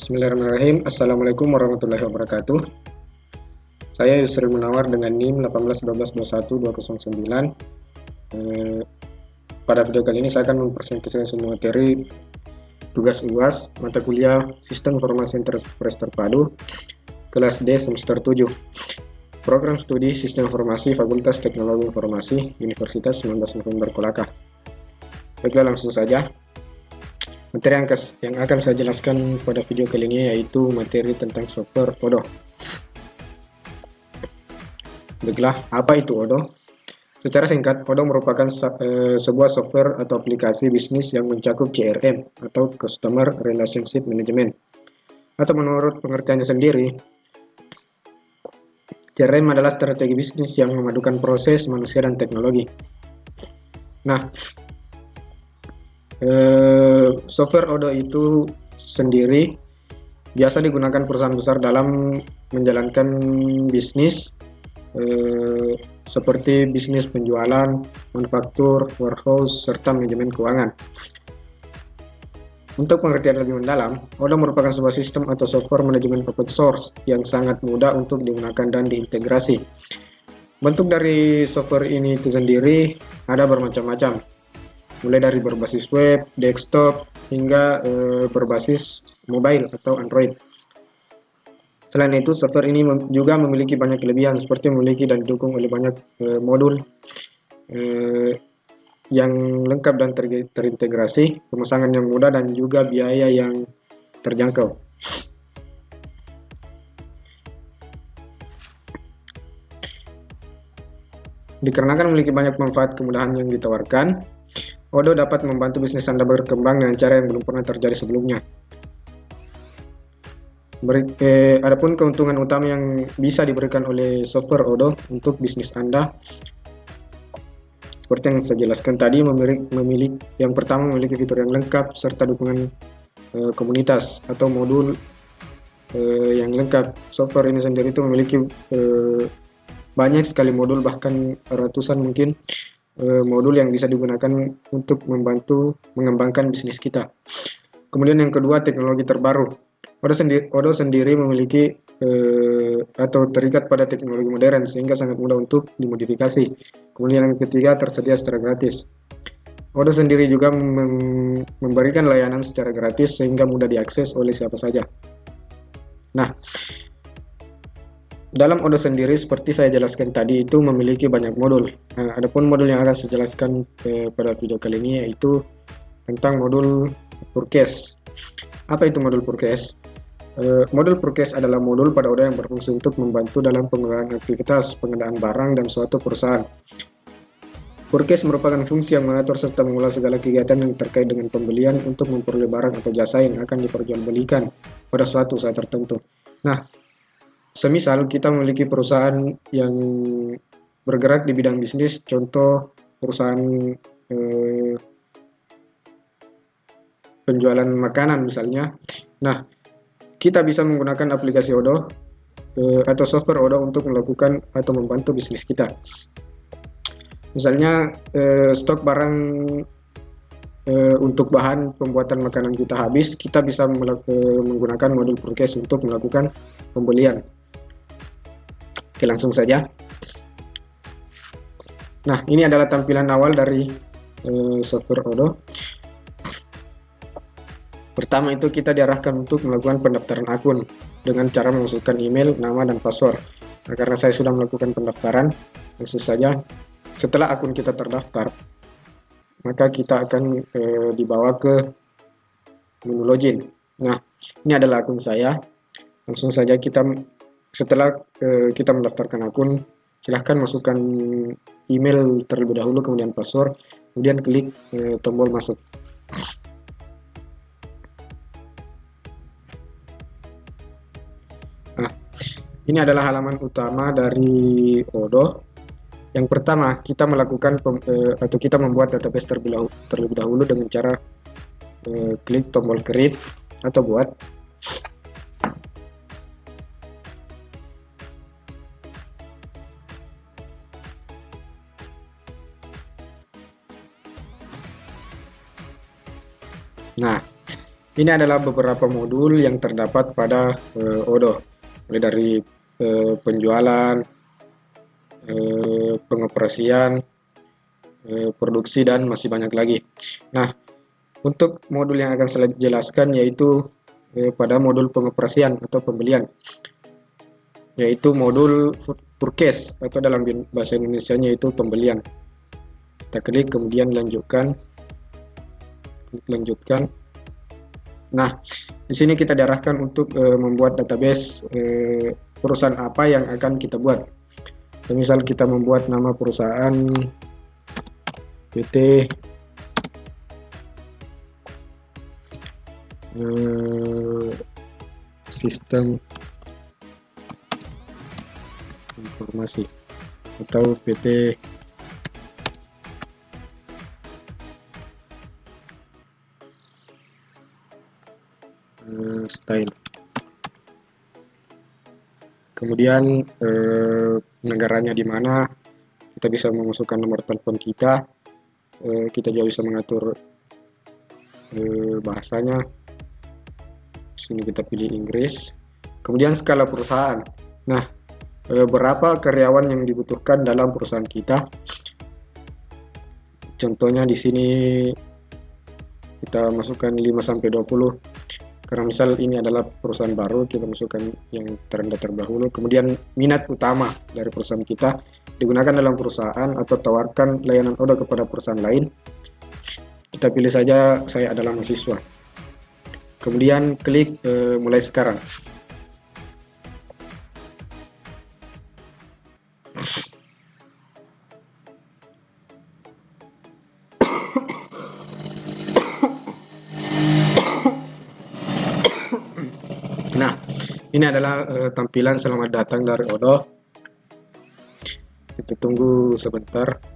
Bismillahirrahmanirrahim. Assalamualaikum warahmatullahi wabarakatuh. Saya Yusri Munawar dengan NIM 181221209. Pada video kali ini saya akan mempresentasikan semua materi tugas UAS mata kuliah Sistem Informasi Enterprise Terpadu kelas D semester 7. Program Studi Sistem Informasi Fakultas Teknologi Informasi Universitas 19 November Kolaka. Baiklah, langsung saja. Materi yang akan saya jelaskan pada video kali ini yaitu materi tentang software Odoo. Baiklah, apa itu Odoo? Secara singkat, Odoo merupakan sebuah software atau aplikasi bisnis yang mencakup CRM atau Customer Relationship Management. Atau menurut pengertiannya sendiri, CRM adalah strategi bisnis yang memadukan proses manusia dan teknologi. Nah, software Odoo itu sendiri biasa digunakan perusahaan besar dalam menjalankan bisnis seperti bisnis penjualan, manufaktur, warehouse, serta manajemen keuangan. Untuk pengertian lebih mendalam, Odoo merupakan sebuah sistem atau software manajemen open source yang sangat mudah untuk digunakan dan diintegrasi. Bentuk dari software ini itu sendiri ada bermacam-macam, mulai dari berbasis web, desktop, hingga berbasis mobile atau Android. Selain itu, software ini juga memiliki banyak kelebihan seperti memiliki dan didukung oleh banyak modul yang lengkap dan terintegrasi, pemasangan yang mudah, dan juga biaya yang terjangkau. Dikarenakan memiliki banyak manfaat kemudahan yang ditawarkan, Odoo dapat membantu bisnis Anda berkembang dengan cara yang belum pernah terjadi sebelumnya. Adapun keuntungan utama yang bisa diberikan oleh software Odoo untuk bisnis Anda, seperti yang saya jelaskan tadi, yang pertama memiliki fitur yang lengkap serta dukungan komunitas atau modul yang lengkap. Software ini sendiri itu memiliki banyak sekali modul, bahkan ratusan mungkin modul yang bisa digunakan untuk membantu mengembangkan bisnis kita. Kemudian yang kedua, teknologi terbaru. Odoo sendiri memiliki atau terikat pada teknologi modern sehingga sangat mudah untuk dimodifikasi. Kemudian yang ketiga, tersedia secara gratis. Odoo sendiri juga memberikan layanan secara gratis sehingga mudah diakses oleh siapa saja. Nah, dalam Odoo sendiri, seperti saya jelaskan tadi, itu memiliki banyak modul. Nah, adapun modul yang akan saya jelaskan pada video kali ini yaitu tentang modul Purchase. Apa itu modul Purchase? Modul Purchase adalah modul pada Odoo yang berfungsi untuk membantu dalam pengelolaan aktivitas pengadaan barang dan suatu perusahaan. Purchase merupakan fungsi yang mengatur serta mengelola segala kegiatan yang terkait dengan pembelian untuk memperoleh barang atau jasa yang akan diperjualbelikan pada suatu saat tertentu. Nah, semisal kita memiliki perusahaan yang bergerak di bidang bisnis, contoh perusahaan penjualan makanan misalnya. Nah, kita bisa menggunakan aplikasi Odoo atau software Odoo untuk melakukan atau membantu bisnis kita. Misalnya stok barang untuk bahan pembuatan makanan kita habis, kita bisa menggunakan modul Purchase untuk melakukan pembelian. Oke, langsung saja. Nah, ini adalah tampilan awal dari software Odoo. Pertama itu kita diarahkan untuk melakukan pendaftaran akun dengan cara memasukkan email, nama, dan password. Nah, karena saya sudah melakukan pendaftaran, langsung saja. Setelah akun kita terdaftar, maka kita akan dibawa ke menu login. Nah, ini adalah akun saya. Langsung saja setelah kita mendaftarkan akun, silahkan masukkan email terlebih dahulu, kemudian password, kemudian klik tombol masuk. Nah, ini adalah halaman utama dari Odoo. Yang pertama, kita melakukan atau kita membuat database terlebih dahulu dengan cara klik tombol create atau buat. Nah, Ini adalah beberapa modul yang terdapat pada Odoo, mulai dari penjualan, pengoperasian, produksi, dan masih banyak lagi. Nah, untuk modul yang akan saya jelaskan yaitu pada modul pengoperasian atau pembelian, yaitu modul purchase atau dalam bahasa Indonesianya itu pembelian. Kita klik kemudian lanjutkan. Nah, di sini kita diarahkan untuk membuat database perusahaan apa yang akan kita buat. Misal kita membuat nama perusahaan PT Sistem Informasi atau PT Style. Kemudian negaranya di mana, kita bisa memasukkan nomor telepon kita, kita juga bisa mengatur bahasanya. Sini kita pilih Inggris. Kemudian skala perusahaan. Nah, berapa karyawan yang dibutuhkan dalam perusahaan kita? Contohnya di sini kita masukkan 5 sampai 20. Karena misal ini adalah perusahaan baru, kita masukkan yang terendah terdahulu. Kemudian minat utama dari perusahaan kita, digunakan dalam perusahaan atau tawarkan layanan Odoo kepada perusahaan lain. Kita pilih saja saya adalah mahasiswa. Kemudian klik mulai sekarang. Nah, ini adalah tampilan selamat datang dari Odoo. Kita tunggu sebentar.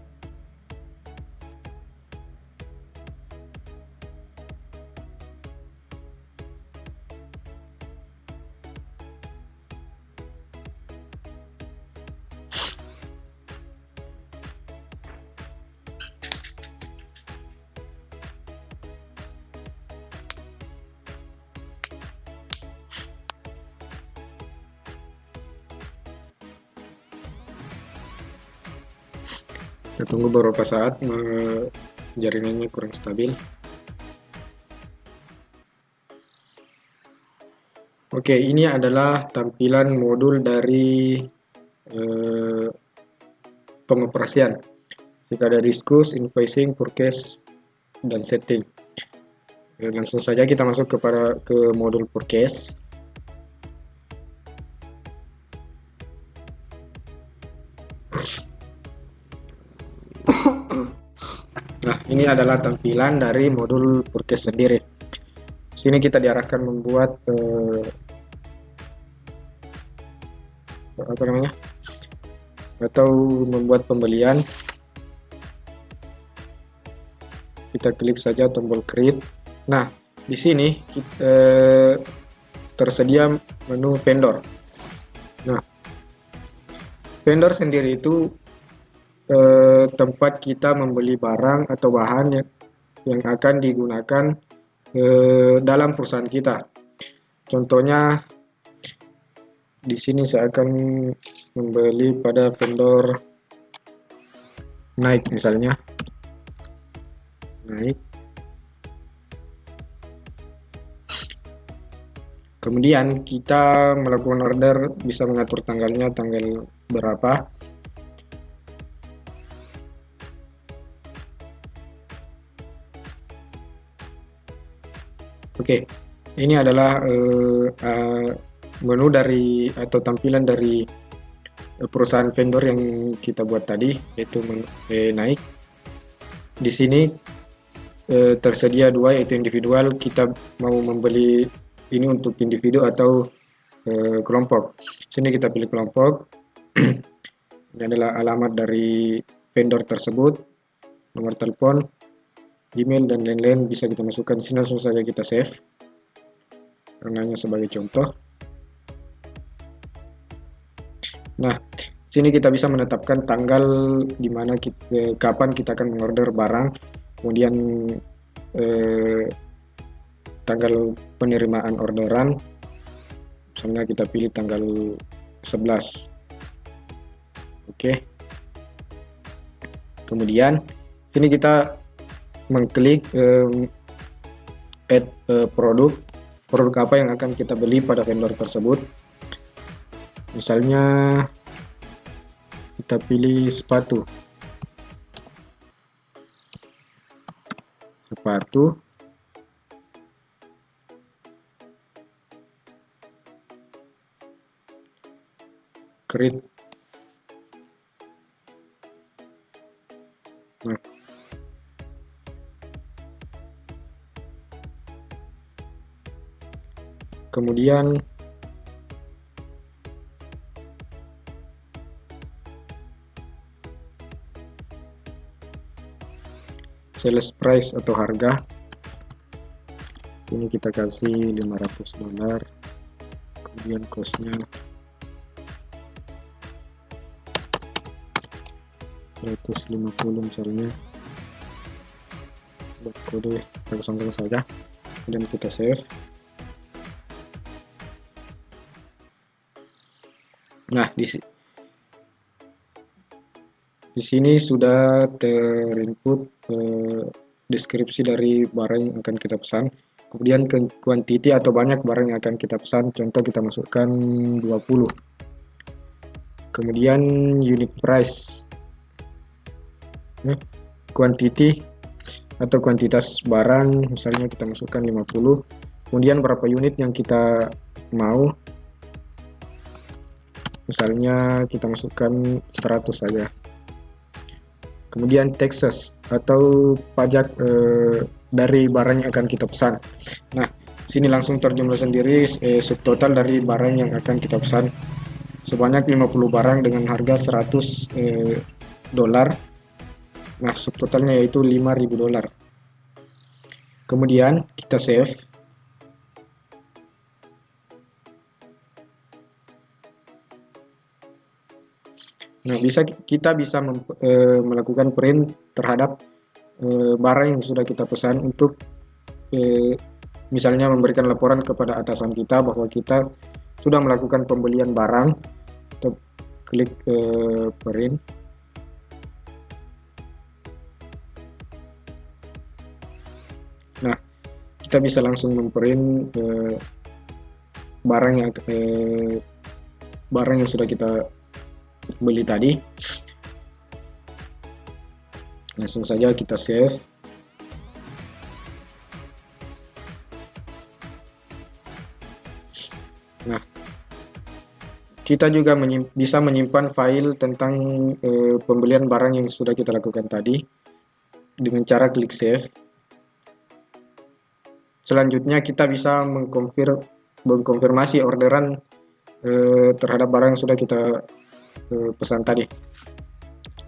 Kita tunggu beberapa saat, jaringannya kurang stabil. Oke, ini adalah tampilan modul dari pengoperasian. Jika ada diskus, invoicing, purchase, dan setting. Langsung saja kita masuk ke modul purchase. Nah, ini adalah tampilan dari modul purchase sendiri. Sini kita diarahkan membuat apa namanya? Atau membuat pembelian. Kita klik saja tombol create. Nah, di sini tersedia menu vendor. Nah, vendor sendiri itu tempat kita membeli barang atau bahan yang akan digunakan dalam perusahaan kita. Contohnya di sini saya akan membeli pada vendor Nike misalnya. Nike. Kemudian kita melakukan order, bisa mengatur tanggalnya, tanggal berapa. Oke, ini adalah menu dari atau tampilan dari perusahaan vendor yang kita buat tadi, yaitu Nike. Di sini tersedia dua, yaitu individual. Kita mau membeli ini untuk individu atau kelompok. Sini kita pilih kelompok. Ini adalah alamat dari vendor tersebut, nomor telepon, email, dan lain-lain bisa kita masukkan di sini. Langsung saja kita save karena hanya sebagai contoh. Nah, sini kita bisa menetapkan tanggal di mana kapan kita akan mengorder barang, kemudian tanggal penerimaan orderan, misalnya kita pilih tanggal 11. Oke. Kemudian sini kita mengklik add produk apa yang akan kita beli pada vendor tersebut. Misalnya kita pilih sepatu. Create. Nah, kemudian sales price atau harga, ini kita kasih $500, kemudian costnya 150 misalnya, buat kode kita kosongkan saja, kemudian kita save. Nah, di sini sudah terinput deskripsi dari barang yang akan kita pesan. Kemudian ke quantity atau banyak barang yang akan kita pesan. Contoh kita masukkan 20. Kemudian unit price. Quantity atau kuantitas barang, misalnya kita masukkan 50. Kemudian berapa unit yang kita mau. Misalnya kita masukkan 100 saja. Kemudian taxes atau pajak dari barang yang akan kita pesan. Nah, sini langsung terjumlah sendiri subtotal dari barang yang akan kita pesan. Sebanyak 50 barang dengan harga $100. Nah, subtotalnya yaitu $5.000. Kemudian kita save. Nah, kita bisa melakukan print terhadap barang yang sudah kita pesan untuk misalnya memberikan laporan kepada atasan kita bahwa kita sudah melakukan pembelian barang. Kita klik print. Nah, kita bisa langsung memprint barang yang sudah kita beli tadi. Langsung saja kita save. Nah, kita juga bisa menyimpan file tentang pembelian barang yang sudah kita lakukan tadi dengan cara klik save. Selanjutnya kita bisa mengkonfirmasi orderan terhadap barang yang sudah kita pesan tadi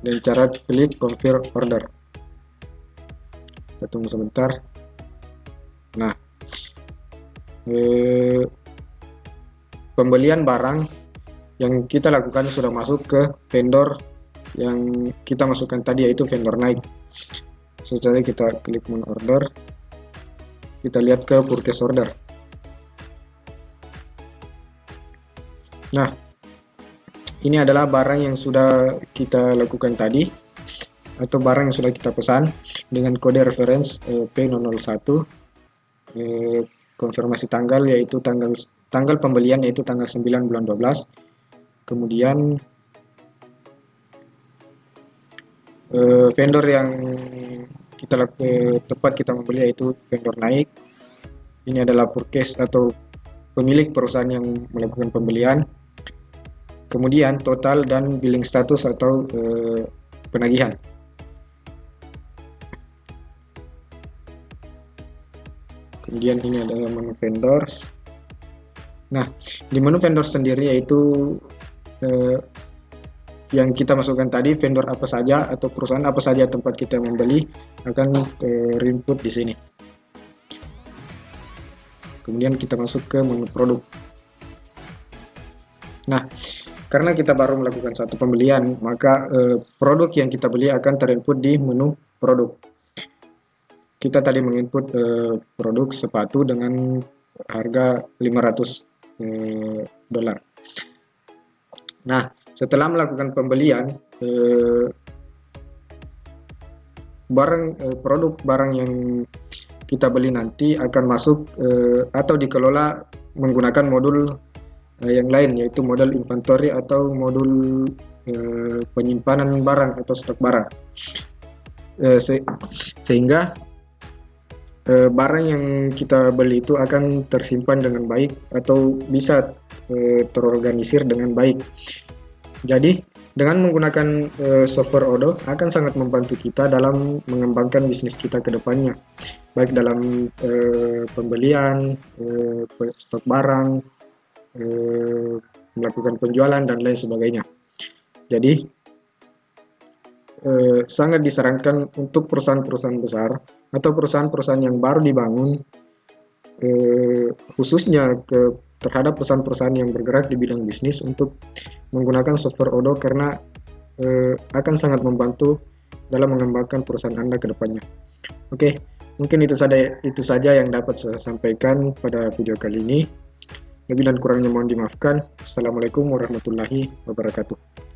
dengan cara klik confirm order. Kita tunggu sebentar. Nah, pembelian barang yang kita lakukan sudah masuk ke vendor yang kita masukkan tadi, yaitu vendor Nike. Setelah kita klik on order, kita lihat ke purchase order. Nah, ini adalah barang yang sudah kita lakukan tadi atau barang yang sudah kita pesan dengan kode reference P001. Konfirmasi tanggal yaitu tanggal pembelian yaitu tanggal 9 bulan 12. Kemudian vendor yang tempat kita membeli yaitu vendor Nike. Ini adalah purchase atau pemilik perusahaan yang melakukan pembelian. Kemudian total dan billing status atau penagihan. Kemudian ini adalah menu vendor. Nah, di menu vendor sendiri yaitu yang kita masukkan tadi, vendor apa saja atau perusahaan apa saja tempat kita membeli akan terinput di sini. Kemudian kita masuk ke menu produk. Nah, karena kita baru melakukan satu pembelian, maka produk yang kita beli akan terinput di menu produk. kita tadi menginput produk sepatu dengan harga 500 dolar. Nah, setelah melakukan pembelian, produk barang yang kita beli nanti akan masuk atau dikelola menggunakan modul yang lain, yaitu modul inventory atau modul penyimpanan barang atau stok barang. Sehingga barang yang kita beli itu akan tersimpan dengan baik atau bisa terorganisir dengan baik. Jadi dengan menggunakan software Odoo akan sangat membantu kita dalam mengembangkan bisnis kita ke depannya, baik dalam pembelian, stok barang, melakukan penjualan dan lain sebagainya. Jadi sangat disarankan untuk perusahaan-perusahaan besar atau perusahaan-perusahaan yang baru dibangun, khususnya terhadap perusahaan-perusahaan yang bergerak di bidang bisnis, untuk menggunakan software Odoo karena akan sangat membantu dalam mengembangkan perusahaan Anda ke depannya. Oke, mungkin itu saja yang dapat saya sampaikan pada video kali ini. Lebih dan kurangnya mohon dimaafkan. Assalamualaikum warahmatullahi wabarakatuh.